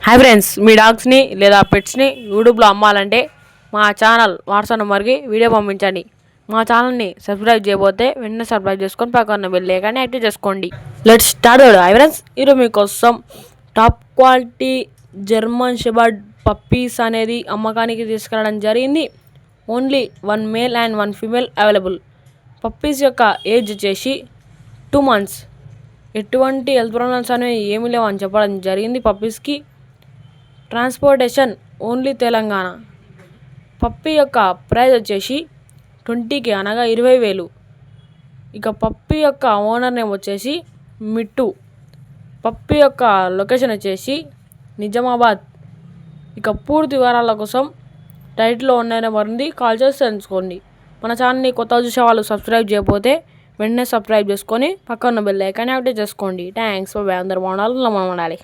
Hi friends, మీ డాగ్స్ని లేదా పెట్స్ని యూట్యూబ్లో అమ్మాలంటే మా ఛానల్ వాట్సాప్ నెంబర్కి వీడియో పంపించండి. మా ఛానల్ని సబ్స్క్రైబ్ చేయబోతే వెంటనే సబ్స్క్రైబ్ చేసుకొని పక్కన బెల్ ఐకాన్ని యాక్టివ్ చేసుకోండి. Let's start. హాయ్ ఫ్రెండ్స్, ఈరోజు మీకోసం top quality German shepherd puppies అనేది అమ్మకానికి తీసుకురావడం జరిగింది. Only 1 male and 1 female available. Puppies యొక్క ఏజ్ వచ్చేసి 2 months. ఎటువంటి హెల్త్ ప్రాబ్లమ్స్ అనేవి ఏమీ లేవు అని చెప్పడం జరిగింది. పప్పీస్కి ట్రాన్స్పోర్టేషన్ ఓన్లీ తెలంగాణ. పప్పీ యొక్క ప్రైస్ వచ్చేసి 20K అనగా 20,000. ఇక పప్పీ యొక్క ఓనర్ నేమ్ వచ్చేసి మిట్టు. పప్పీ యొక్క లొకేషన్ వచ్చేసి నిజామాబాద్. ఇక పూర్తి వివరాల కోసం టైటిల్లో ఉన్న నెంబర్ ఉంది, కాల్ చేసి తెలుసుకోండి. మన ఛానల్ని కొత్త చూసే వాళ్ళు సబ్స్క్రైబ్ చేయకపోతే వెంటనే సబ్స్క్రైబ్ చేసుకొని పక్కన బెల్ ఐకాన్ యాక్టివ్ చేసుకోండి. థ్యాంక్స్. అందరూ బాగుండాలి.